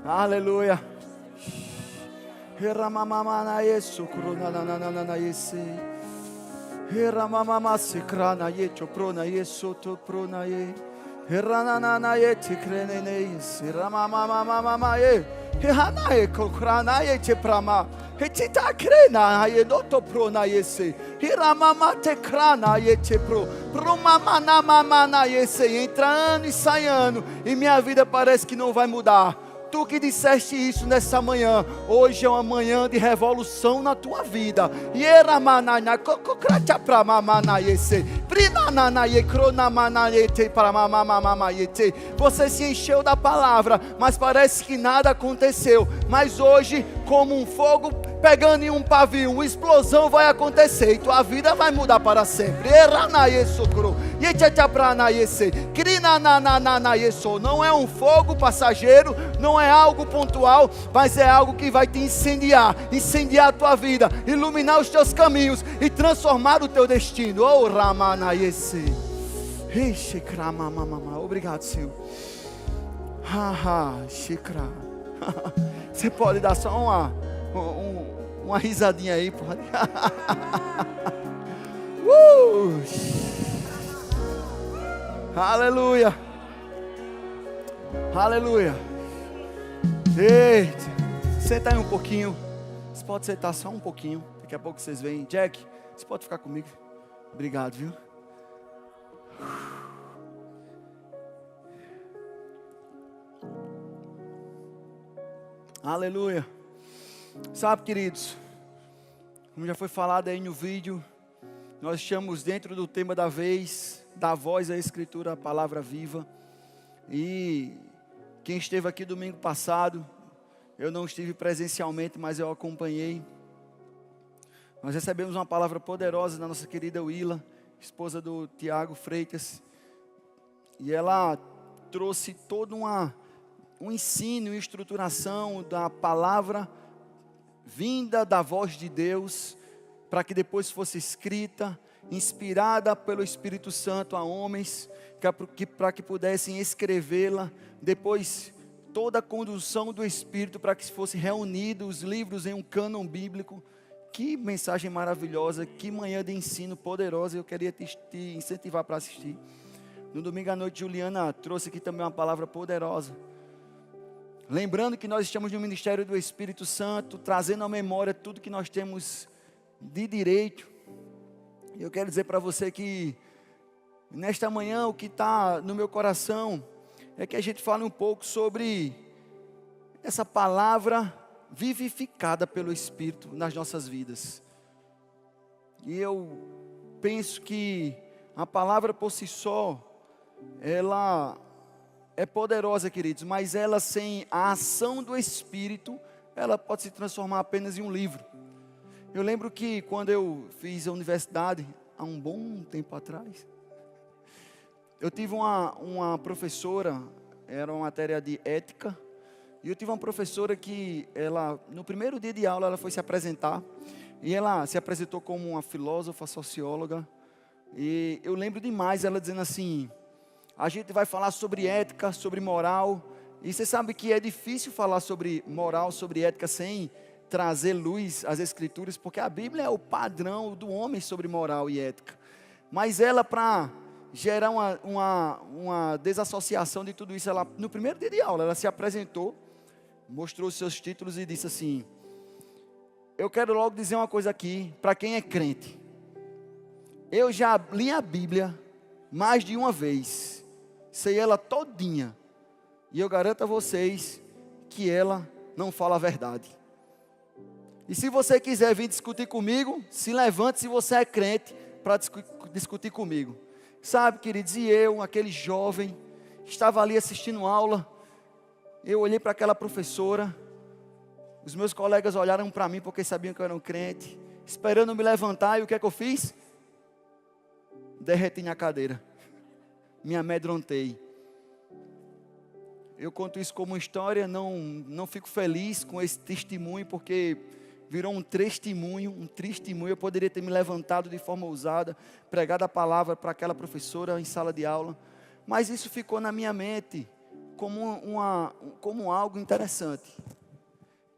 Aleluia. Ramamamana yesu krona na yesi. Ramamama sikrana yecho prona yesu to prona ye. Ranana ye tikrene yesi. Ramamama ye. Hana ye krana ye prama. Hetita krena ye noto prona yesi. Hiramama te krana ye pro. Promamana mamana yesi. Entra ano e sai ano. E minha vida parece que não vai mudar. Tu que disseste isso nessa manhã, hoje é uma manhã de revolução na tua vida. Você se encheu da palavra, mas parece que nada aconteceu. Mas hoje, como um fogo pegando em um pavio, uma explosão vai acontecer e tua vida vai mudar para sempre. Não é um fogo passageiro, não é algo pontual, mas é algo que vai te incendiar a tua vida, iluminar os teus caminhos e transformar o teu destino. Oh, Ramanayese. Obrigado, Senhor. Você pode dar só uma risadinha aí, pode? Aleluia. Aleluia. Eita. Senta aí um pouquinho. Você pode sentar só um pouquinho. Daqui a pouco vocês vêm. Jack, você pode ficar comigo? Obrigado, viu? Aleluia. Sabe, queridos, como já foi falado aí no vídeo, nós estamos dentro do tema da vez, da voz à Escritura, a palavra viva. E quem esteve aqui domingo passado, eu não estive presencialmente, mas eu acompanhei. Nós recebemos uma palavra poderosa da nossa querida Willa, esposa do Tiago Freitas. E ela trouxe todo um ensino, uma estruturação da palavra vinda da voz de Deus, para que depois fosse escrita, inspirada pelo Espírito Santo a homens, para que pudessem escrevê-la, depois toda a condução do Espírito para que fossem reunidos os livros em um cânon bíblico. Que mensagem maravilhosa, que manhã de ensino poderosa, eu queria te incentivar para assistir. No domingo à noite, Juliana trouxe aqui também uma palavra poderosa, lembrando que nós estamos no ministério do Espírito Santo, trazendo à memória tudo que nós temos de direito. Eu quero dizer para você que nesta manhã o que está no meu coração é que a gente fale um pouco sobre essa palavra vivificada pelo Espírito nas nossas vidas. E eu penso que a palavra por si só, ela é poderosa, queridos, mas ela sem a ação do Espírito, ela pode se transformar apenas em um livro. Eu lembro que quando eu fiz a universidade, há um bom tempo atrás, eu tive uma professora, era uma matéria de ética, e eu tive uma professora que, no primeiro dia de aula, ela foi se apresentar, e ela se apresentou como uma filósofa, socióloga, e eu lembro demais ela dizendo assim: a gente vai falar sobre ética, sobre moral, e você sabe que é difícil falar sobre moral, sobre ética, sem trazer luz às Escrituras, porque a Bíblia é o padrão do homem sobre moral e ética. Mas ela, para gerar uma desassociação de tudo isso, ela, no primeiro dia de aula, ela se apresentou, mostrou os seus títulos e disse assim: eu quero logo dizer uma coisa aqui, para quem é crente. Eu já li a Bíblia mais de uma vez, sei ela todinha, e eu garanto a vocês que ela não fala a verdade. E se você quiser vir discutir comigo, se levante se você é crente para discutir comigo. Sabe, queridos, e eu, aquele jovem, estava ali assistindo aula, eu olhei para aquela professora, os meus colegas olharam para mim porque sabiam que eu era um crente, esperando me levantar, e o que é que eu fiz? Derreti na cadeira, me amedrontei. Eu conto isso como uma história, não fico feliz com esse testemunho, porque virou um testemunho, eu poderia ter me levantado de forma ousada, pregado a palavra para aquela professora em sala de aula, mas isso ficou na minha mente, como algo interessante.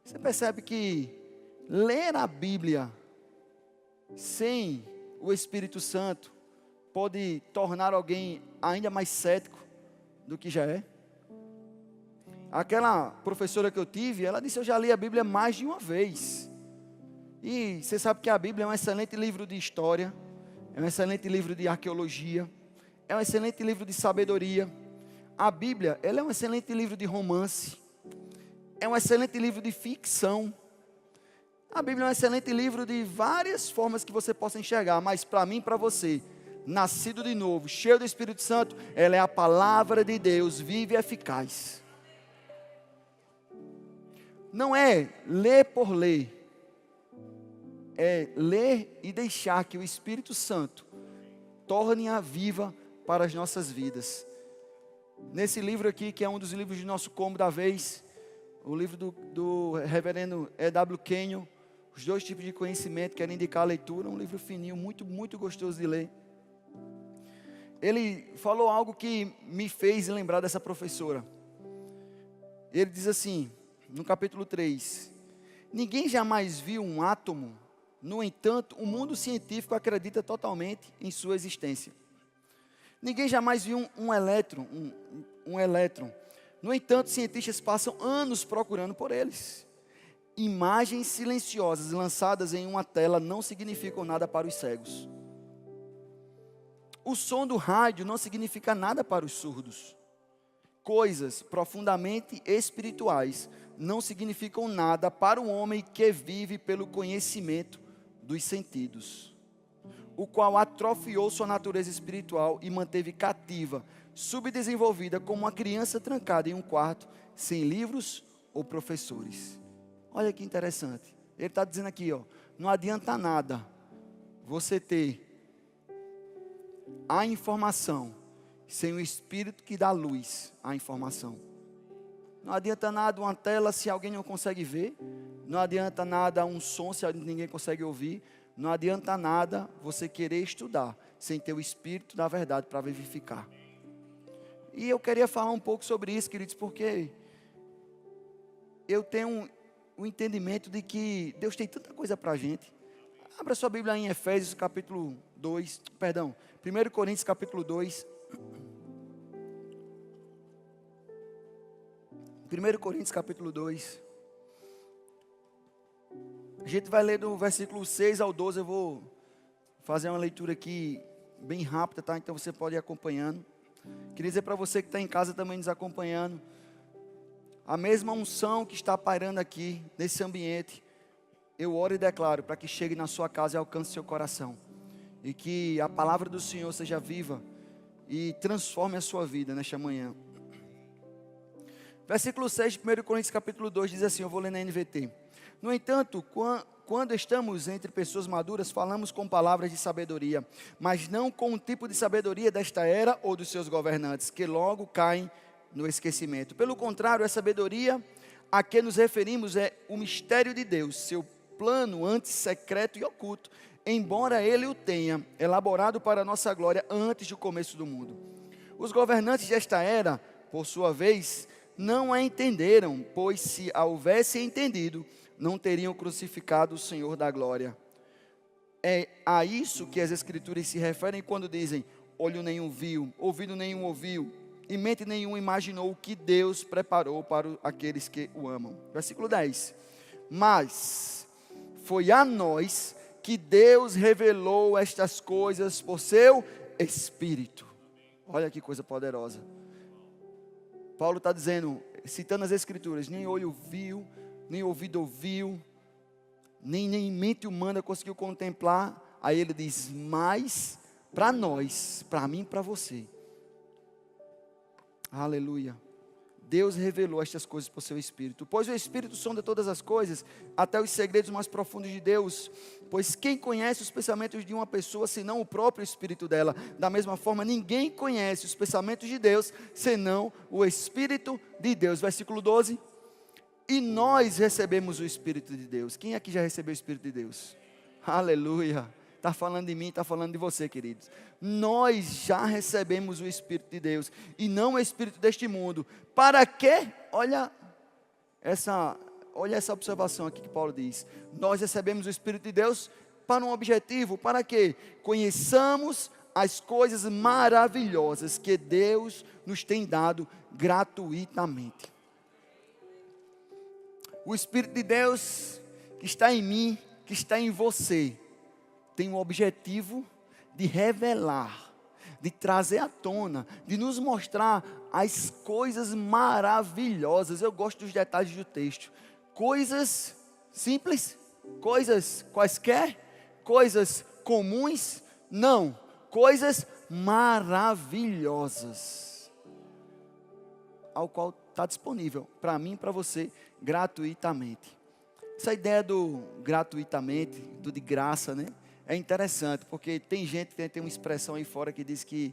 Você percebe que ler a Bíblia sem o Espírito Santo pode tornar alguém ainda mais cético do que já é? Aquela professora que eu tive, ela disse: eu já li a Bíblia mais de uma vez. E você sabe que a Bíblia é um excelente livro de história, é um excelente livro de arqueologia, é um excelente livro de sabedoria. A Bíblia, ela é um excelente livro de romance, é um excelente livro de ficção. A Bíblia é um excelente livro de várias formas que você possa enxergar, mas para mim e para você, nascido de novo, cheio do Espírito Santo, ela é a palavra de Deus, viva e eficaz. Não é ler por ler, é ler e deixar que o Espírito Santo torne-a viva para as nossas vidas. Nesse livro aqui, que é um dos livros de nosso Combo da Vez, o livro do reverendo E.W. Kenyon, os 2 tipos de conhecimento, quero indicar a leitura, um livro fininho, muito, muito gostoso de ler. Ele falou algo que me fez lembrar dessa professora. Ele diz assim, no capítulo 3, ninguém jamais viu um átomo, no entanto, o mundo científico acredita totalmente em sua existência. Ninguém jamais viu um elétron, no entanto, cientistas passam anos procurando por eles. Imagens silenciosas lançadas em uma tela não significam nada para os cegos. O som do rádio não significa nada para os surdos. Coisas profundamente espirituais não significam nada para o homem que vive pelo conhecimento dos sentidos, o qual atrofiou sua natureza espiritual e manteve cativa, subdesenvolvida como uma criança trancada em um quarto, sem livros ou professores. Olha que interessante. Ele está dizendo aqui, não adianta nada você ter a informação sem o Espírito que dá luz à informação. Não adianta nada uma tela se alguém não consegue ver. Não adianta nada um som se ninguém consegue ouvir. Não adianta nada você querer estudar sem ter o Espírito da verdade para vivificar. E eu queria falar um pouco sobre isso, queridos, porque eu tenho o entendimento de que Deus tem tanta coisa para a gente. Abra sua Bíblia em Efésios capítulo 2, 1 Coríntios capítulo 2. 1 Coríntios capítulo 2. A gente vai ler do versículo 6 ao 12, eu vou fazer uma leitura aqui bem rápida, tá? Então você pode ir acompanhando. Queria dizer para você que está em casa também nos acompanhando, a mesma unção que está pairando aqui, nesse ambiente, eu oro e declaro para que chegue na sua casa e alcance seu coração. E que a palavra do Senhor seja viva e transforme a sua vida nesta manhã. Versículo 6 de 1 Coríntios capítulo 2 diz assim, eu vou ler na NVT. No entanto, quando estamos entre pessoas maduras, falamos com palavras de sabedoria, mas não com o tipo de sabedoria desta era ou dos seus governantes, que logo caem no esquecimento. Pelo contrário, a sabedoria a que nos referimos é o mistério de Deus, seu plano antes secreto e oculto, embora Ele o tenha elaborado para a nossa glória antes do começo do mundo. Os governantes desta era, por sua vez, não a entenderam, pois se a houvessem entendido, não teriam crucificado o Senhor da glória. É a isso que as Escrituras se referem quando dizem, olho nenhum viu, ouvido nenhum ouviu, e mente nenhum imaginou o que Deus preparou para aqueles que o amam. Versículo 10. Mas foi a nós que Deus revelou estas coisas por seu Espírito. Olha que coisa poderosa. Paulo está dizendo, citando as Escrituras, nem olho viu, nem ouvido ouviu, nem mente humana conseguiu contemplar. Aí ele diz, mas para nós, para mim e para você. Aleluia. Deus revelou estas coisas por seu Espírito. Pois o Espírito sonda todas as coisas, até os segredos mais profundos de Deus. Pois quem conhece os pensamentos de uma pessoa, senão o próprio Espírito dela? Da mesma forma, ninguém conhece os pensamentos de Deus, senão o Espírito de Deus. Versículo 12. E nós recebemos o Espírito de Deus. Quem aqui já recebeu o Espírito de Deus? Aleluia. está falando de mim, está falando de você, queridos. Nós já recebemos o Espírito de Deus, e não o Espírito deste mundo. Para quê? Olha essa observação aqui que Paulo diz. Nós recebemos o Espírito de Deus para um objetivo, para quê? Conheçamos as coisas maravilhosas que Deus nos tem dado gratuitamente. O Espírito de Deus que está em mim, que está em você, tem o objetivo de revelar, de trazer à tona, de nos mostrar as coisas maravilhosas. Eu gosto dos detalhes do texto. Coisas simples, coisas quaisquer, coisas comuns, não, coisas maravilhosas, ao qual está disponível para mim e para você gratuitamente. Essa ideia do gratuitamente, do de graça, né? É interessante, porque tem gente que tem uma expressão aí fora que diz que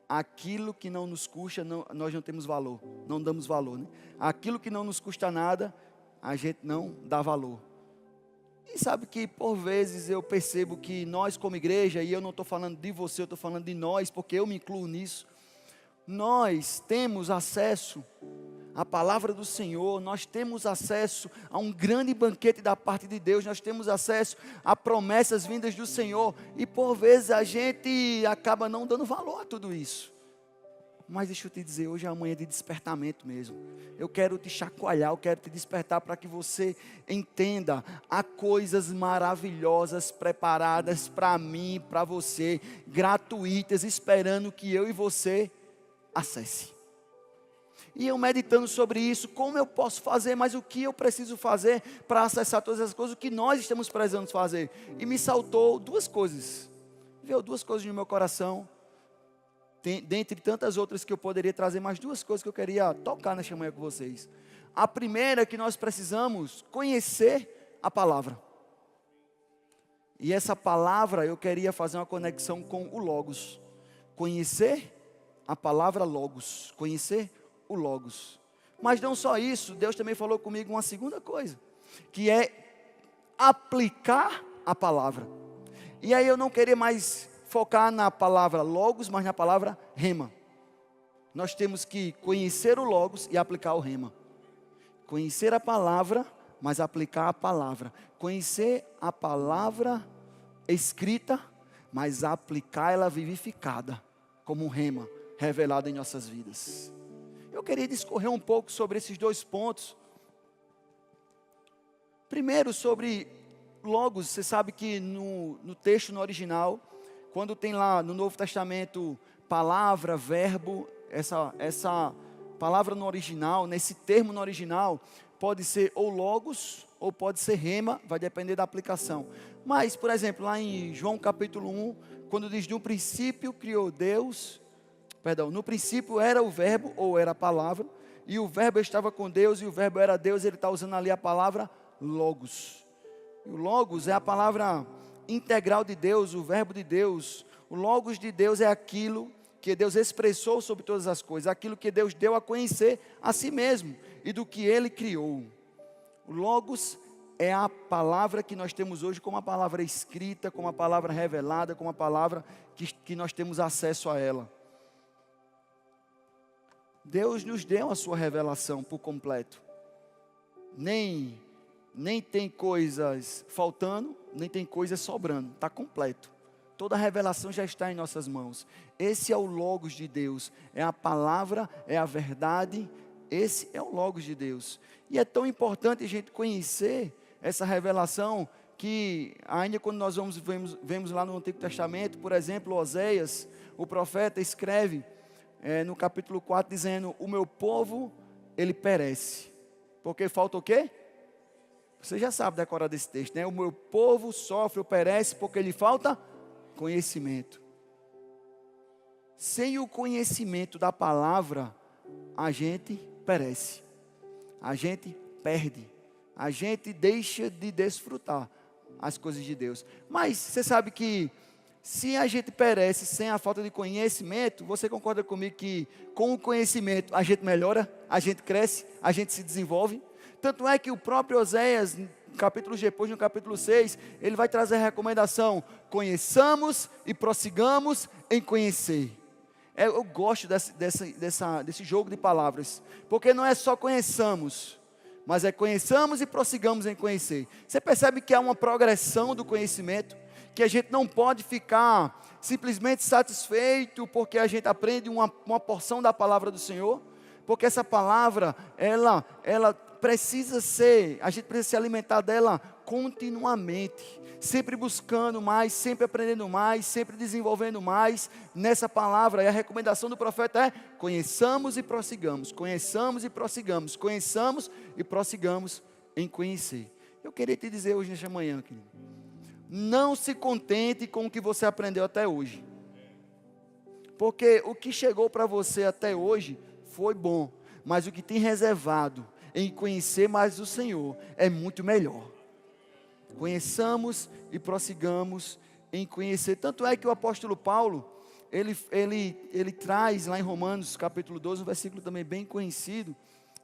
aquilo que não nos custa, nós não temos valor, não damos valor, né? Aquilo que não nos custa nada, a gente não dá valor. E sabe que por vezes eu percebo que nós como igreja, e eu não estou falando de você, eu estou falando de nós, porque eu me incluo nisso, nós temos acesso à palavra do Senhor, nós temos acesso a um grande banquete da parte de Deus, nós temos acesso a promessas vindas do Senhor, e por vezes a gente acaba não dando valor a tudo isso. Mas deixa eu te dizer, hoje é a manhã de despertamento mesmo. Eu quero te chacoalhar, eu quero te despertar para que você entenda. Há coisas maravilhosas preparadas para mim, para você, gratuitas, esperando que eu e você acesse. E eu meditando sobre isso, como eu posso fazer, mas o que eu preciso fazer para acessar todas essas coisas, o que nós estamos precisando fazer. E me saltou duas coisas. Veio duas coisas no meu coração. Dentre tantas outras que eu poderia trazer, mais duas coisas que eu queria tocar nesta manhã com vocês. A primeira é que nós precisamos conhecer a palavra. E essa palavra eu queria fazer uma conexão com o Logos. Conhecer a palavra Logos. Conhecer o Logos. Mas não só isso, Deus também falou comigo uma segunda coisa, que é aplicar a palavra. E aí eu não queria mais focar na palavra Logos, mas na palavra Rema. Nós temos que conhecer o Logos e aplicar o Rema. Conhecer a palavra, mas aplicar a palavra. Conhecer a palavra escrita, mas aplicar ela vivificada, como um Rema revelado em nossas vidas. Eu queria discorrer um pouco sobre esses dois pontos. Primeiro, sobre Logos. Você sabe que no texto, no original, quando tem lá no Novo Testamento palavra, verbo, essa palavra no original, nesse termo no original, pode ser ou Logos ou pode ser Rema, vai depender da aplicação. Mas, por exemplo, lá em João capítulo 1, quando diz no princípio criou Deus, no princípio era o verbo ou era a palavra, e o verbo estava com Deus e o verbo era Deus, ele está usando ali a palavra Logos. E o Logos é a palavra integral de Deus, o verbo de Deus. O Logos de Deus é aquilo que Deus expressou sobre todas as coisas, aquilo que Deus deu a conhecer a si mesmo e do que Ele criou. O Logos é a palavra que nós temos hoje como a palavra escrita, como a palavra revelada, como a palavra que nós temos acesso a ela. Deus nos deu a sua revelação por completo. Nem tem coisas faltando, nem tem coisas sobrando, está completo. Toda a revelação já está em nossas mãos. Esse é o Logos de Deus, é a palavra, é a verdade, esse é o Logos de Deus. E é tão importante a gente conhecer essa revelação, que ainda quando nós vemos lá no Antigo Testamento, por exemplo, Oséias, o profeta escreve no capítulo 4, dizendo, o meu povo, ele perece. Porque falta o quê? Você já sabe decorar desse texto, né? O meu povo sofre ou perece porque lhe falta conhecimento. Sem o conhecimento da palavra, a gente perece. A gente perde. A gente deixa de desfrutar as coisas de Deus. Mas você sabe que se a gente perece sem a falta de conhecimento, você concorda comigo que com o conhecimento a gente melhora, a gente cresce, a gente se desenvolve? Tanto é que o próprio Oséias, capítulos depois, no capítulo 6, ele vai trazer a recomendação: conheçamos e prossigamos em conhecer. Eu gosto desse jogo de palavras, porque não é só conheçamos, mas é conheçamos e prossigamos em conhecer. Você percebe que há uma progressão do conhecimento, que a gente não pode ficar simplesmente satisfeito porque a gente aprende uma porção da palavra do Senhor, porque essa palavra, ela precisa ser, a gente precisa se alimentar dela continuamente, sempre buscando mais, sempre aprendendo mais, sempre desenvolvendo mais nessa palavra. E a recomendação do profeta é: conheçamos e prossigamos, conheçamos e prossigamos, conheçamos e prossigamos em conhecer. Eu queria te dizer hoje, nesta manhã, querido, não se contente com o que você aprendeu até hoje, porque o que chegou para você até hoje foi bom, mas o que tem reservado em conhecer mais o Senhor é muito melhor. Conheçamos e prossigamos em conhecer. Tanto é que o apóstolo Paulo, ele traz lá em Romanos capítulo 12, um versículo também bem conhecido.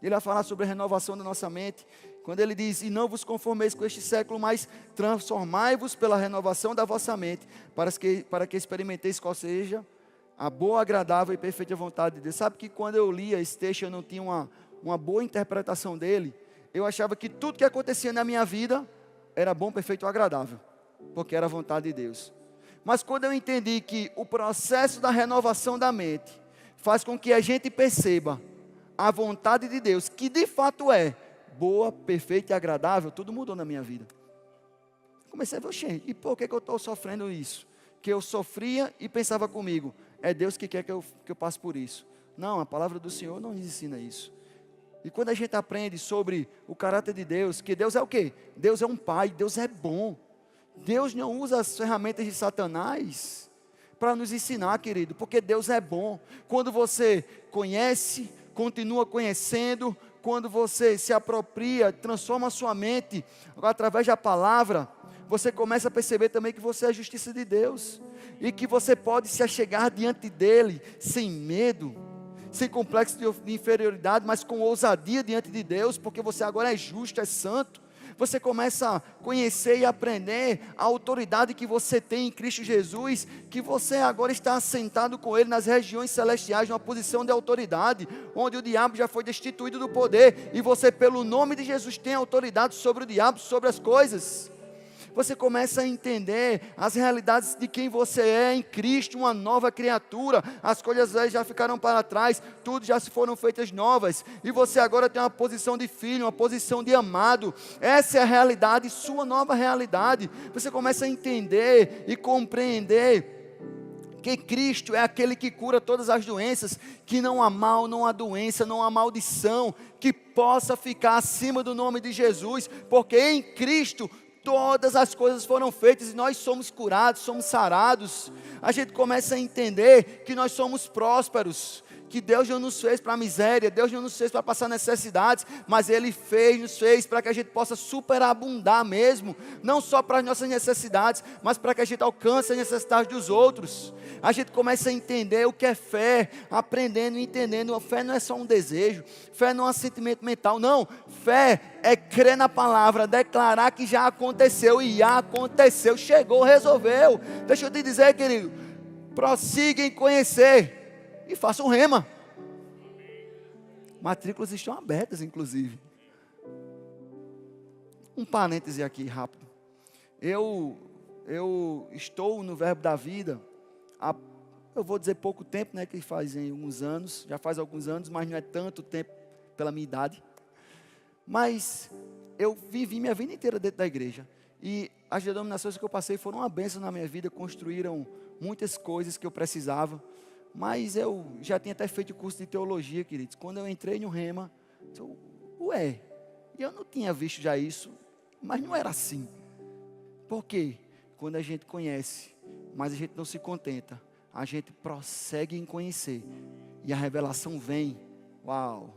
Ele vai falar sobre a renovação da nossa mente, quando ele diz: e não vos conformeis com este século, mas transformai-vos pela renovação da vossa mente, para que experimenteis qual seja a boa, agradável e perfeita vontade de Deus. Sabe que quando eu lia esse texto, eu não tinha uma boa interpretação dele. Eu achava que tudo que acontecia na minha vida era bom, perfeito e agradável, porque era a vontade de Deus. Mas quando eu entendi que o processo da renovação da mente faz com que a gente perceba a vontade de Deus, que de fato é boa, perfeita e agradável, tudo mudou na minha vida. Comecei a ver: gente, e por que eu estou sofrendo isso? Que eu sofria e pensava comigo: é Deus que quer que eu passe por isso. Não, a palavra do Senhor não nos ensina isso. E quando a gente aprende sobre o caráter de Deus, que Deus é o quê? Deus é um pai, Deus é bom. Deus não usa as ferramentas de Satanás para nos ensinar, querido, porque Deus é bom. Quando você conhece, continua conhecendo, quando você se apropria, transforma a sua mente através da palavra, você começa a perceber também que você é a justiça de Deus, e que você pode se achegar diante dEle sem medo, sem complexo de inferioridade, mas com ousadia diante de Deus, porque você agora é justo, é santo. Você começa a conhecer e aprender a autoridade que você tem em Cristo Jesus, que você agora está assentado com Ele nas regiões celestiais, numa posição de autoridade, onde o diabo já foi destituído do poder, e você, pelo nome de Jesus, tem autoridade sobre o diabo, sobre as coisas. Você começa a entender as realidades de quem você é em Cristo, uma nova criatura. As coisas velhas já ficaram para trás, tudo já se foram feitas novas, e você agora tem uma posição de filho, uma posição de amado. Essa é a realidade, sua nova realidade. Você começa a entender e compreender que Cristo é aquele que cura todas as doenças, que não há mal, não há doença, não há maldição que possa ficar acima do nome de Jesus, porque em Cristo todas as coisas foram feitas e nós somos curados, somos sarados. A gente começa a entender que nós somos prósperos, que Deus não nos fez para a miséria, Deus não nos fez para passar necessidades, mas Ele nos fez para que a gente possa superabundar mesmo, não só para as nossas necessidades, mas para que a gente alcance as necessidades dos outros. A gente começa a entender o que é fé, aprendendo e entendendo. A fé não é só um desejo, fé não é um sentimento mental, não. Fé é crer na palavra, declarar que já aconteceu, e já aconteceu, chegou, resolveu. Deixa eu te dizer, querido, prossiga em conhecer e faça um rema. Matrículas estão abertas, inclusive. Um parêntese aqui rápido. Eu estou no Verbo da Vida há, eu vou dizer pouco tempo, né, que fazem alguns anos, já faz alguns anos, mas não é tanto tempo pela minha idade. Mas eu vivi minha vida inteira dentro da igreja, e as denominações que eu passei foram uma bênção na minha vida, construíram muitas coisas que eu precisava. Mas eu já tinha até feito curso de teologia, queridos. Quando eu entrei no Rema, eu não tinha visto já isso, mas não era assim. Por quê? Quando a gente conhece, mas a gente não se contenta, a gente prossegue em conhecer, e a revelação vem, uau,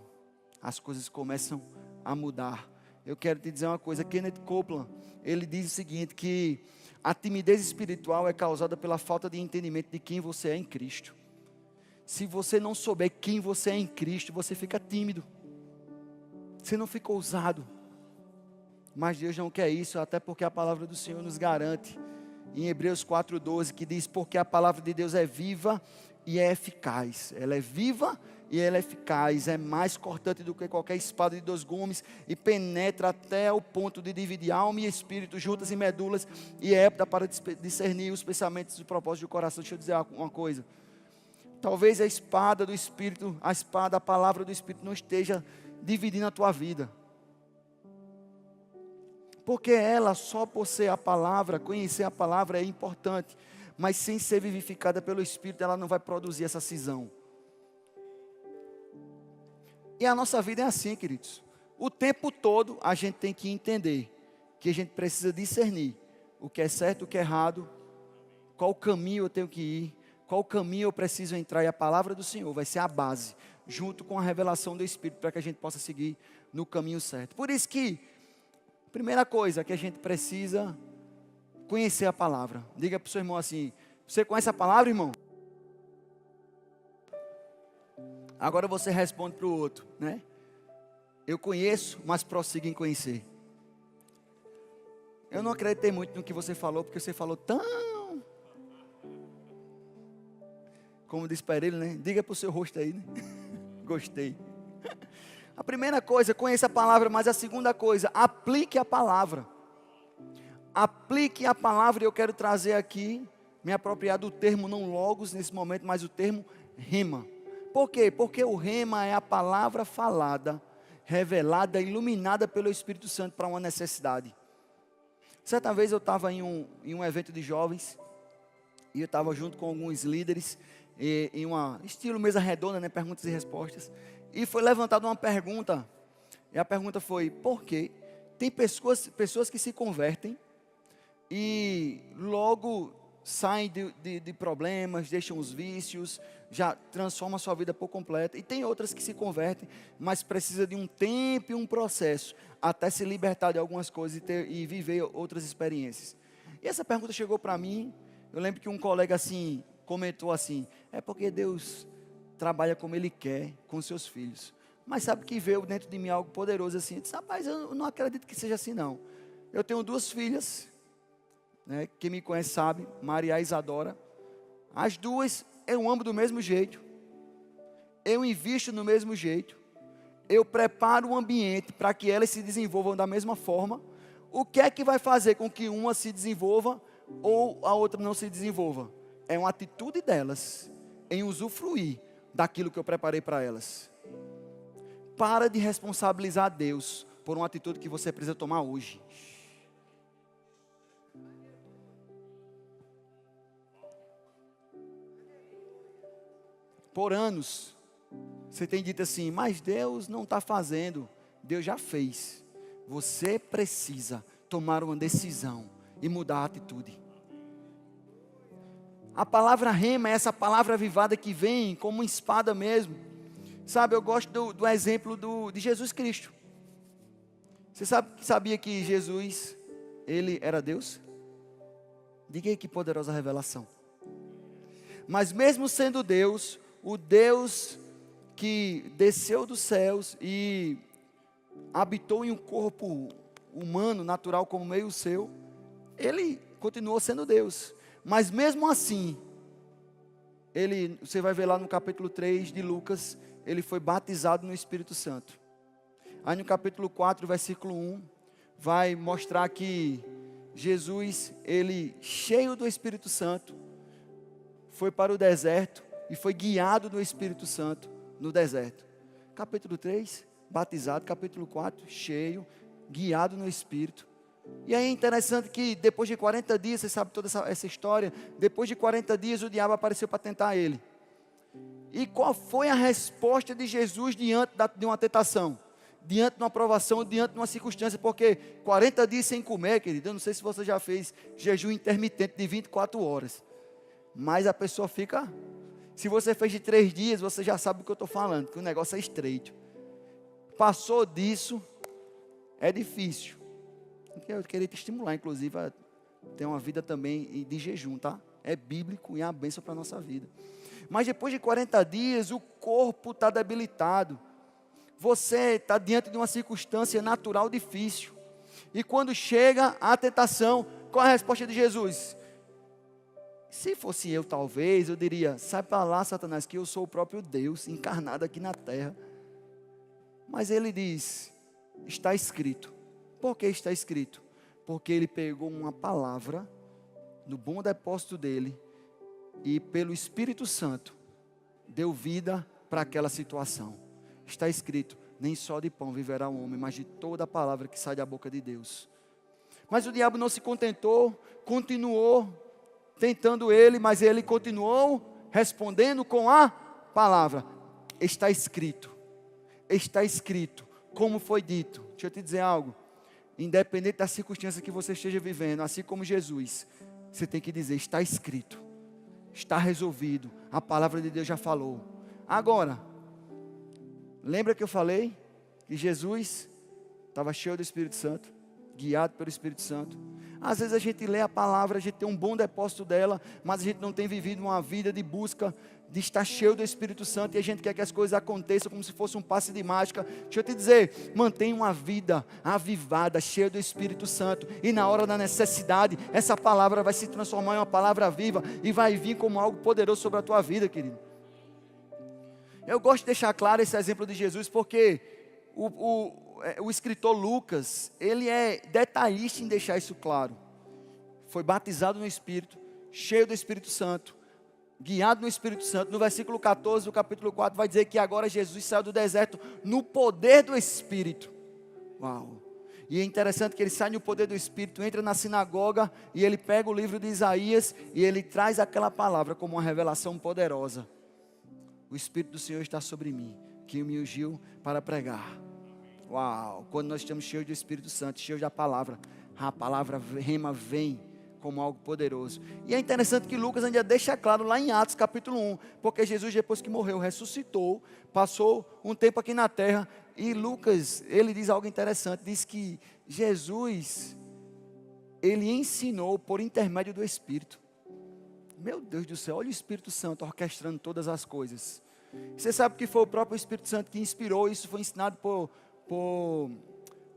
as coisas começam a mudar. Eu quero te dizer uma coisa, Kenneth Copeland, ele diz o seguinte, que a timidez espiritual é causada pela falta de entendimento de quem você é em Cristo. Se você não souber quem você é em Cristo, você fica tímido, você não fica ousado. Mas Deus não quer isso, até porque a palavra do Senhor nos garante, em Hebreus 4,12, que diz: porque a palavra de Deus é viva e é eficaz. Ela é viva e ela é eficaz, é mais cortante do que qualquer espada de 2 gumes, e penetra até o ponto de dividir alma e espírito, juntas e medulas, e é apta para discernir os pensamentos e os propósitos do coração. Deixa eu dizer uma coisa. Talvez a espada do Espírito, a palavra do Espírito não esteja dividindo a tua vida. Porque ela, só por ser a palavra, conhecer a palavra é importante. Mas sem ser vivificada pelo Espírito, ela não vai produzir essa cisão. E a nossa vida é assim, queridos. O tempo todo a gente tem que entender que a gente precisa discernir o que é certo, o que é errado, qual caminho eu tenho que ir, qual caminho eu preciso entrar. E a palavra do Senhor vai ser a base, junto com a revelação do Espírito, para que a gente possa seguir no caminho certo. Por isso que, primeira coisa que a gente precisa conhecer a palavra. Diga para o seu irmão assim: você conhece a palavra, irmão? Agora você responde para o outro, né? Eu conheço, mas prossigo em conhecer. Eu não acreditei muito no que você falou, porque você falou tão... Como diz para ele, né? Diga para o seu rosto aí, né? Gostei. A primeira coisa, conheça a palavra, mas a segunda coisa, aplique a palavra. Aplique a palavra, e eu quero trazer aqui, me apropriar do termo não logos nesse momento, mas o termo rema. Por quê? Porque o rema é a palavra falada, revelada, iluminada pelo Espírito Santo para uma necessidade. Certa vez eu estava em um evento de jovens, e eu estava junto com alguns líderes, em uma estilo mesa redonda, né, perguntas e respostas, e foi levantada uma pergunta, e a pergunta foi: por quê? Tem pessoas que se convertem, e logo saem de problemas, deixam os vícios, já transformam a sua vida por completo. E tem outras que se convertem, mas precisa de um tempo e um processo, até se libertar de algumas coisas e viver outras experiências. E essa pergunta chegou para mim. Eu lembro que um colega assim, comentou assim: é porque Deus trabalha como Ele quer com seus filhos. Mas sabe que veio dentro de mim algo poderoso assim. Eu disse: rapaz, eu não acredito que seja assim não. Eu tenho 2 filhas, né, quem me conhece sabe, Maria e Isadora. As 2 eu amo do mesmo jeito, eu invisto no mesmo jeito, eu preparo o ambiente para que elas se desenvolvam da mesma forma. O que é que vai fazer com que uma se desenvolva ou a outra não se desenvolva? É uma atitude delas em usufruir daquilo que eu preparei para elas. Para de responsabilizar Deus por uma atitude que você precisa tomar hoje. Por anos, você tem dito assim: mas Deus não está fazendo. Deus já fez. Você precisa tomar uma decisão e mudar a atitude. A palavra rema é essa palavra avivada que vem como uma espada mesmo. Sabe, eu gosto do exemplo de Jesus Cristo. Você sabia que Jesus, Ele era Deus? Diga aí que poderosa revelação. Mas mesmo sendo Deus, o Deus que desceu dos céus e habitou em um corpo humano, natural como meio seu, Ele continuou sendo Deus. Mas mesmo assim, você vai ver lá no capítulo 3 de Lucas, Ele foi batizado no Espírito Santo. Aí no capítulo 4, versículo 1, vai mostrar que Jesus, Ele cheio do Espírito Santo, foi para o deserto e foi guiado do Espírito Santo no deserto. Capítulo 3, batizado. Capítulo 4, cheio, guiado no Espírito. E aí é interessante que depois de 40 dias, você sabe toda essa história, depois de 40 dias o diabo apareceu para tentar ele. E qual foi a resposta de Jesus diante de uma tentação? Diante de uma provação, diante de uma circunstância? Porque 40 dias sem comer, querido, eu não sei se você já fez jejum intermitente de 24 horas. Mas a pessoa fica... Se você fez de 3 dias, você já sabe o que eu estou falando, que o negócio é estreito. Passou disso, é difícil. Eu queria te estimular, inclusive, a ter uma vida também de jejum, tá? É bíblico e é uma bênção para a nossa vida. Mas depois de 40 dias, o corpo está debilitado. Você está diante de uma circunstância natural difícil. E quando chega a tentação, qual é a resposta de Jesus? Se fosse eu, talvez, eu diria: sai para lá, Satanás, que eu sou o próprio Deus, encarnado aqui na terra. Mas ele diz: está escrito. Por que está escrito? Porque ele pegou uma palavra no bom depósito dele e pelo Espírito Santo deu vida para aquela situação. Está escrito: nem só de pão viverá o homem, mas de toda a palavra que sai da boca de Deus. Mas o diabo não se contentou, continuou tentando ele, mas ele continuou respondendo com a palavra. Está escrito, está escrito, como foi dito. Deixa eu te dizer algo, independente da circunstância que você esteja vivendo, assim como Jesus, você tem que dizer: está escrito, está resolvido, a palavra de Deus já falou. Agora, lembra que eu falei que Jesus estava cheio do Espírito Santo, guiado pelo Espírito Santo? Às vezes a gente lê a palavra, a gente tem um bom depósito dela, mas a gente não tem vivido uma vida de busca, de estar cheio do Espírito Santo, e a gente quer que as coisas aconteçam como se fosse um passe de mágica. Deixa eu te dizer, mantenha uma vida avivada, cheia do Espírito Santo, e na hora da necessidade, essa palavra vai se transformar em uma palavra viva, e vai vir como algo poderoso sobre a tua vida, querido. Eu gosto de deixar claro esse exemplo de Jesus, porque o escritor Lucas, ele é detalhista em deixar isso claro. Foi batizado no Espírito, cheio do Espírito Santo, guiado no Espírito Santo. No versículo 14 do capítulo 4 vai dizer que agora Jesus saiu do deserto no poder do Espírito. Uau! E é interessante que ele sai no poder do Espírito, entra na sinagoga e ele pega o livro de Isaías e ele traz aquela palavra como uma revelação poderosa. O Espírito do Senhor está sobre mim, que me ungiu para pregar. Uau, quando nós estamos cheios do Espírito Santo, cheios da palavra, a palavra rema vem como algo poderoso. E é interessante que Lucas ainda deixa claro lá em Atos capítulo 1, porque Jesus, depois que morreu, ressuscitou, passou um tempo aqui na terra, e Lucas, ele diz algo interessante, diz que Jesus, ele ensinou por intermédio do Espírito. Meu Deus do céu, olha o Espírito Santo orquestrando todas as coisas. Você sabe que foi o próprio Espírito Santo que inspirou, isso foi ensinado por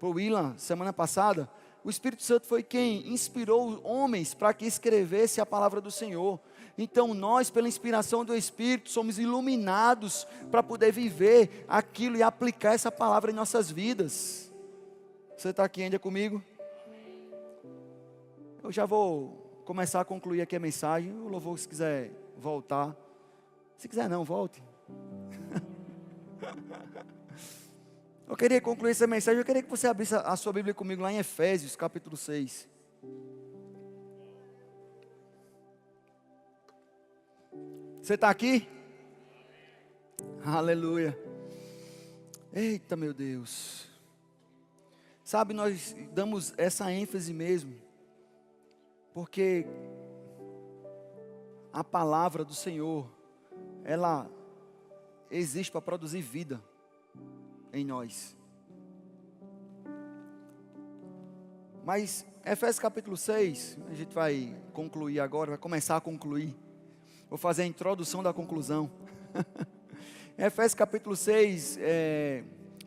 Willan semana passada. O Espírito Santo foi quem inspirou homens para que escrevesse a palavra do Senhor. Então nós, pela inspiração do Espírito, somos iluminados para poder viver aquilo e aplicar essa palavra em nossas vidas. Você está aqui ainda comigo? Eu já vou começar a concluir aqui a mensagem. O louvor, se quiser voltar. Se quiser não, volte. Eu queria concluir essa mensagem, eu queria que você abrisse a sua Bíblia comigo lá em Efésios, capítulo 6. Você está aqui? Aleluia. Eita, meu Deus. Sabe, nós damos essa ênfase mesmo, porque a palavra do Senhor, ela existe para produzir vida em nós. Mas Efésios capítulo 6, a gente vai concluir agora, vai começar a concluir. Vou fazer a introdução da conclusão. Efésios capítulo 6,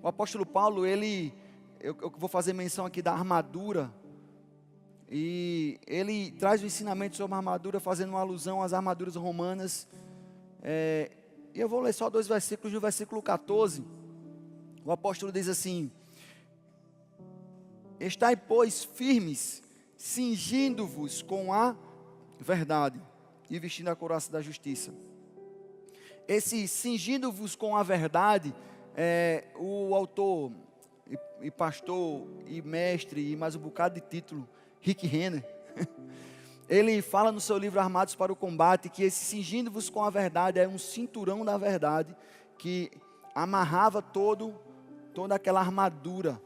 o apóstolo Paulo, eu vou fazer menção aqui da armadura, e ele traz o ensinamento sobre a armadura, fazendo uma alusão às armaduras romanas. E eu vou ler só 2 versículos. No versículo 14, o apóstolo diz assim: estai, pois, firmes, cingindo-vos com a verdade e vestindo a couraça da justiça. Esse cingindo-vos com a verdade, o autor e pastor e mestre e mais um bocado de título, Rick Renner, ele fala no seu livro Armados para o Combate que esse cingindo-vos com a verdade é um cinturão da verdade que amarrava toda aquela armadura.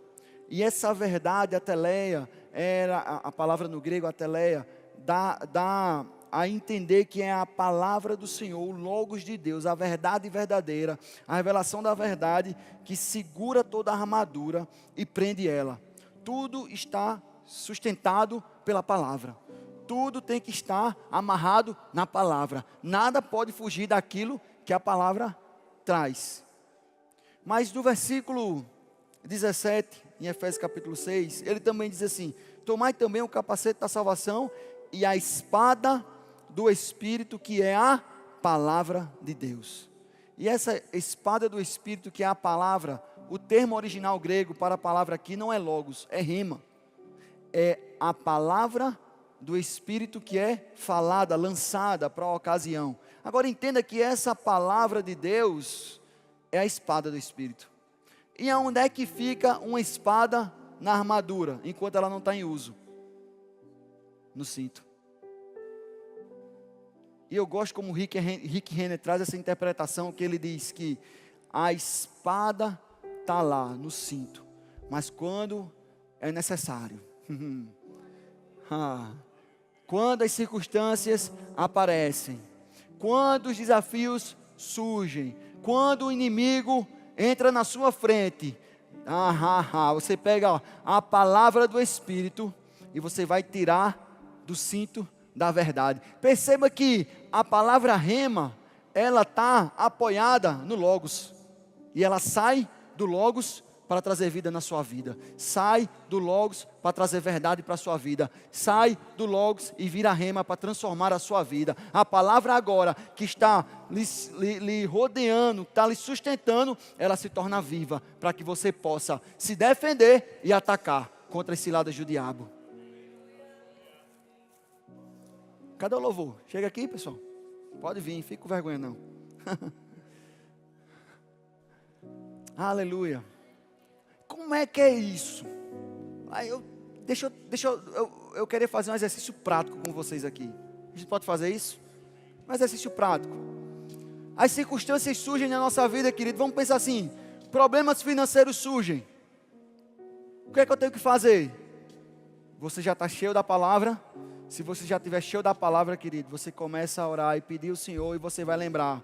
E essa verdade, a teleia, era a palavra no grego, a teleia, dá a entender que é a palavra do Senhor, o logos de Deus, a verdade verdadeira, a revelação da verdade que segura toda a armadura e prende ela. Tudo está sustentado pela palavra. Tudo tem que estar amarrado na palavra. Nada pode fugir daquilo que a palavra traz. Mas no versículo 17, em Efésios capítulo 6, ele também diz assim: tomai também o capacete da salvação e a espada do Espírito, que é a palavra de Deus. E essa espada do Espírito, que é a palavra, o termo original grego para a palavra aqui não é logos, é rema. É a palavra do Espírito que é falada, lançada para a ocasião. Agora entenda que essa palavra de Deus é a espada do Espírito. E aonde é que fica uma espada na armadura, enquanto ela não está em uso? No cinto. E eu gosto como Rick Renner traz essa interpretação, que ele diz que a espada está lá no cinto, mas quando é necessário, quando as circunstâncias aparecem, quando os desafios surgem, quando o inimigo entra na sua frente, você pega a palavra do Espírito e você vai tirar do cinto da verdade. Perceba que a palavra rema, ela está apoiada no Logos, e ela sai do Logos para trazer vida na sua vida, sai do Logos para trazer verdade para a sua vida, sai do Logos e vira rema para transformar a sua vida. A palavra agora que está lhe rodeando, está lhe sustentando, ela se torna viva, para que você possa se defender e atacar contra as ciladas do diabo. Cadê o louvor? Chega aqui, pessoal. Pode vir, fica com vergonha não. Aleluia. Como é que é isso? Eu queria fazer um exercício prático com vocês aqui. A gente pode fazer isso? Um exercício prático. As circunstâncias surgem na nossa vida, querido. Vamos pensar assim: problemas financeiros surgem. O que é que eu tenho que fazer? Você já está cheio da palavra? Se você já estiver cheio da palavra, querido, você começa a orar e pedir ao Senhor, e você vai lembrar: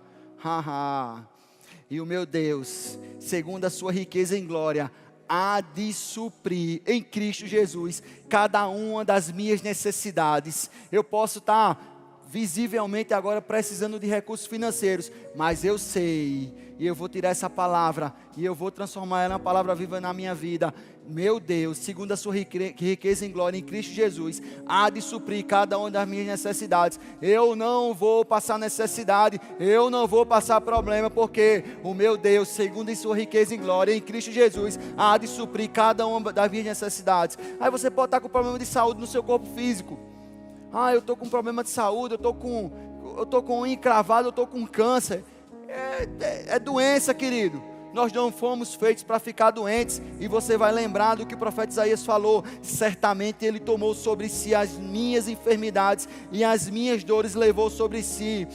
e o meu Deus, segundo a sua riqueza em glória, há de suprir em Cristo Jesus cada uma das minhas necessidades. Eu posso estar visivelmente agora precisando de recursos financeiros, mas eu sei, e eu vou tirar essa palavra, e eu vou transformar ela em uma palavra viva na minha vida. Meu Deus, segundo a sua riqueza em glória em Cristo Jesus, há de suprir cada uma das minhas necessidades. Eu não vou passar necessidade, eu não vou passar problema, porque o meu Deus, segundo a sua riqueza em glória em Cristo Jesus, há de suprir cada uma das minhas necessidades. Aí você pode estar com problema de saúde no seu corpo físico. Eu estou com problema de saúde, eu estou com unha encravada, eu estou com câncer. É doença, querido. Nós não fomos feitos para ficar doentes. E você vai lembrar do que o profeta Isaías falou: certamente Ele tomou sobre si as minhas enfermidades, e as minhas dores levou sobre si.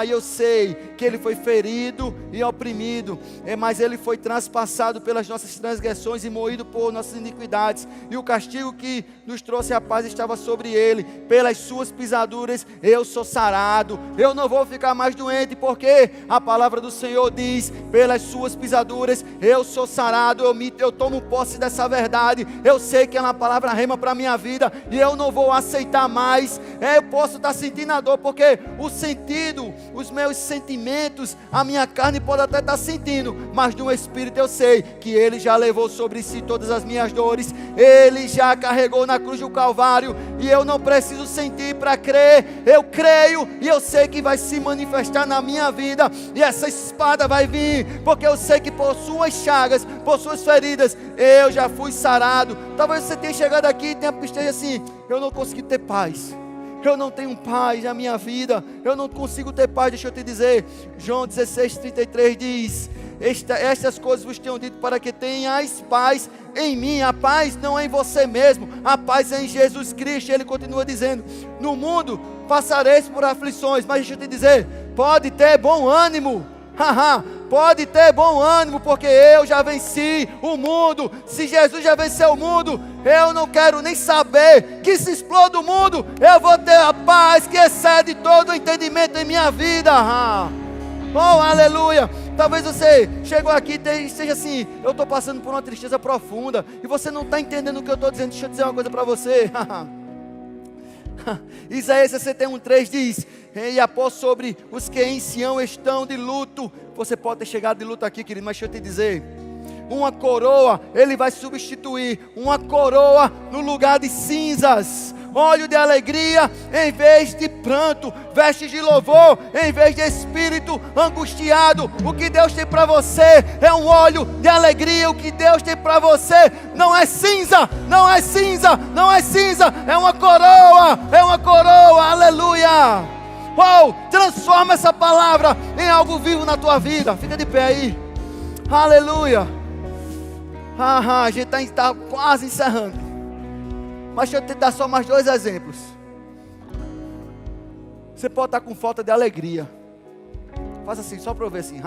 Eu sei que Ele foi ferido e oprimido, mas Ele foi transpassado pelas nossas transgressões e moído por nossas iniquidades, e o castigo que nos trouxe a paz estava sobre Ele. Pelas suas pisaduras eu sou sarado. Eu não vou ficar mais doente, porque a palavra do Senhor diz: pelas suas pisaduras eu sou sarado. Eu tomo posse dessa verdade. Eu sei que é uma palavra rema para a minha vida, e eu não vou aceitar mais. Eu posso estar sentindo a dor, porque o sentido, os meus sentimentos, a minha carne pode até estar sentindo, mas no Espírito eu sei que Ele já levou sobre si todas as minhas dores. Ele já carregou na cruz do Calvário, e eu não preciso sentir para crer. Eu creio, e eu sei que vai se manifestar na minha vida, e essa espada vai vir, porque eu sei que por suas chagas, por suas feridas, eu já fui sarado. Talvez você tenha chegado aqui e esteja assim: eu não consegui ter paz, eu não tenho paz na minha vida, eu não consigo ter paz. Deixa eu te dizer, João 16:33 diz: estas coisas vos tenho dito para que tenhais paz em mim. A paz não é em você mesmo, a paz é em Jesus Cristo. Ele continua dizendo: no mundo passareis por aflições, mas deixa eu te dizer, pode ter bom ânimo. Pode ter bom ânimo, porque eu já venci o mundo. Se Jesus já venceu o mundo, eu não quero nem saber que se exploda o mundo. Eu vou ter a paz que excede todo o entendimento em minha vida. Aleluia. Talvez você chegou aqui e esteja assim: eu estou passando por uma tristeza profunda, e você não está entendendo o que eu estou dizendo. Deixa eu dizer uma coisa para você. Isaías 61:3 diz: e após sobre os que em Sião estão de luto. Você pode ter chegado de luto aqui, querido, mas deixa eu te dizer, uma coroa, Ele vai substituir uma coroa no lugar de cinzas. Óleo de alegria em vez de pranto, vestes de louvor em vez de espírito angustiado. O que Deus tem para você é um óleo de alegria. O que Deus tem para você não é cinza, não é cinza, não é cinza, é uma coroa, aleluia. Transforma essa palavra em algo vivo na tua vida. Fica de pé aí, aleluia. A gente está quase encerrando, mas deixa eu te dar só mais 2 exemplos. Você pode estar com falta de alegria. Faça assim, só para eu ver assim,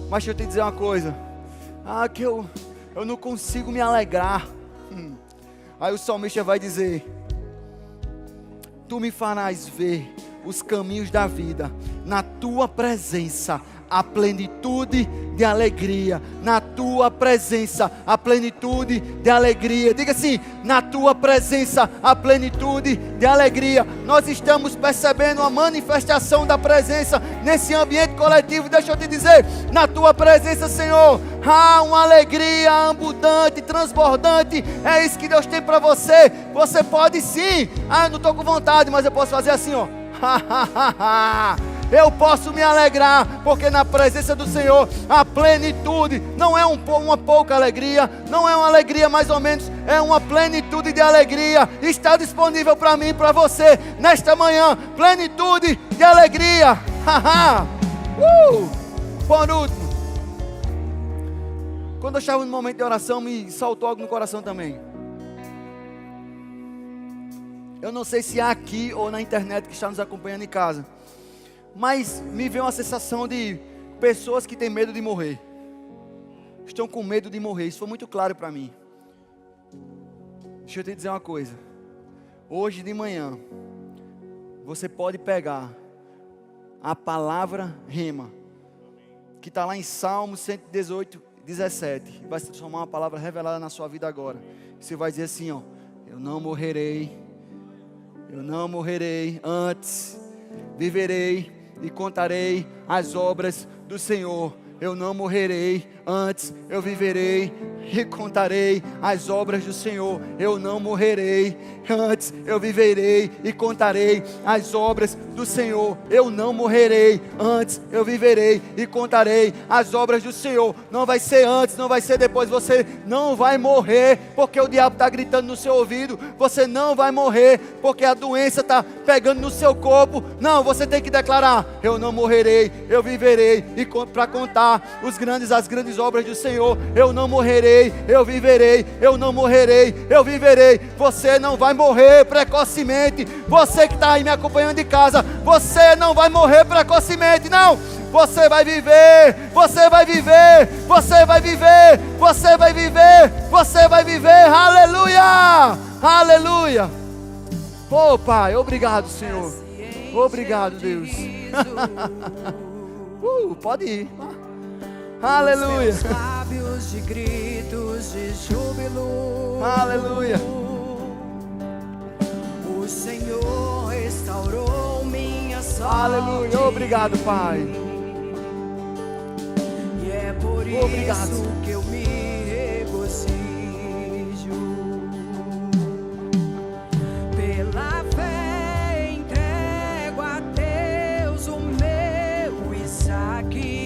Mas deixa eu te dizer uma coisa. Que eu não consigo me alegrar. Aí o salmista vai dizer: Tu me farás ver os caminhos da vida, na tua presença a plenitude de alegria. Na tua presença a plenitude de alegria. Diga assim: na tua presença a plenitude de alegria. Nós estamos percebendo a manifestação da presença nesse ambiente coletivo. Deixa eu te dizer, na tua presença, Senhor, há uma alegria abundante, transbordante. É isso que Deus tem para você. Você pode sim. Eu não estou com vontade, mas eu posso fazer assim, ó. Eu posso me alegrar, porque na presença do Senhor a plenitude não é uma pouca alegria, não é uma alegria mais ou menos, é uma plenitude de alegria. Está disponível para mim e para você nesta manhã, plenitude de alegria. Por último, quando eu estava no momento de oração, me saltou algo no coração também. Eu não sei se é aqui ou na internet que está nos acompanhando em casa, mas me veio uma sensação de pessoas que têm medo de morrer. Estão com medo de morrer. Isso foi muito claro para mim. Deixa eu te dizer uma coisa. Hoje de manhã, você pode pegar a palavra rema, que está lá em Salmo 118, 17. Vai se transformar uma palavra revelada na sua vida agora. Você vai dizer assim, ó: eu não morrerei, antes viverei e contarei as obras do Senhor. Eu não morrerei, antes eu viverei e contarei as obras do Senhor. Eu não morrerei, antes eu viverei e contarei as obras do Senhor. Eu não morrerei, antes eu viverei e contarei as obras do Senhor. Não vai ser antes, não vai ser depois. Você não vai morrer porque o diabo está gritando no seu ouvido. Você não vai morrer porque a doença está pegando no seu corpo. Não, você tem que declarar: eu não morrerei, eu viverei e para contar as grandes obras do Senhor. Eu não morrerei, eu viverei. Eu não morrerei, eu viverei. Você não vai morrer precocemente. Você que está aí me acompanhando de casa, você não vai morrer precocemente, não. Você vai viver, você vai viver, você vai viver, você vai viver, você vai viver. Aleluia, aleluia. Oh Pai, obrigado Senhor. Obrigado Deus. Pode ir. Aleluia. Seus lábios de gritos de júbilo. Aleluia. O Senhor restaurou minha sorte. Aleluia. Obrigado, Pai. E é por Obrigado. isso que eu me regozijo. Pela fé entrego a Deus o meu Isaque.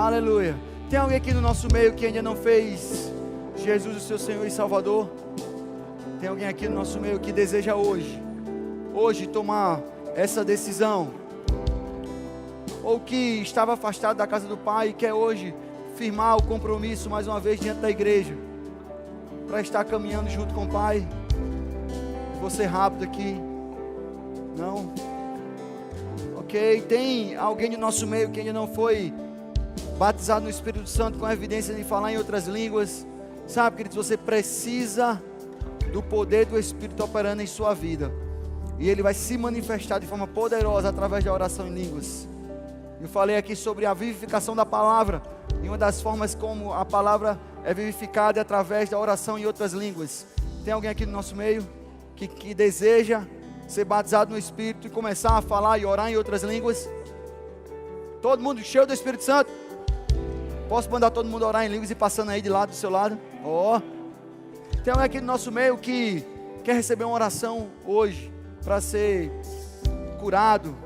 Aleluia. Tem alguém aqui no nosso meio que ainda não fez Jesus o seu Senhor e Salvador? Tem alguém aqui no nosso meio que deseja hoje tomar essa decisão? Ou que estava afastado da casa do Pai e quer hoje firmar o compromisso mais uma vez diante da igreja, para estar caminhando junto com o Pai? Vou ser rápido aqui. Não? Ok, tem alguém no nosso meio que ainda não foi batizado no Espírito Santo com a evidência de falar em outras línguas? Sabe, queridos, você precisa do poder do Espírito operando em sua vida, e Ele vai se manifestar de forma poderosa através da oração em línguas. Eu falei aqui sobre a vivificação da palavra, e uma das formas como a palavra é vivificada é através da oração em outras línguas. Tem alguém aqui no nosso meio que deseja ser batizado no Espírito e começar a falar e orar em outras línguas? Todo mundo cheio do Espírito Santo? Posso mandar todo mundo orar em línguas e passando aí de lado do seu lado? Tem alguém aqui no nosso meio que quer receber uma oração hoje para ser curado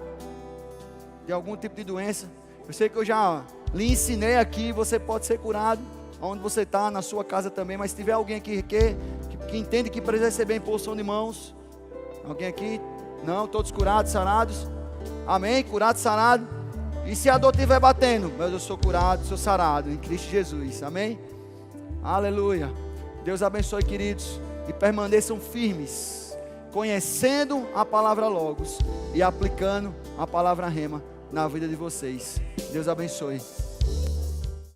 de algum tipo de doença? Eu sei que eu já lhe ensinei aqui, você pode ser curado onde você está, na sua casa também, mas se tiver alguém aqui que entende que precisa receber imposição de mãos, alguém aqui? Não, todos curados, sarados? Amém? Curado, sarado? E se a dor estiver batendo? Mas eu sou curado, sou sarado em Cristo Jesus, amém? Aleluia. Deus abençoe, queridos, e permaneçam firmes, conhecendo a palavra Logos e aplicando a palavra Rema na vida de vocês. Deus abençoe.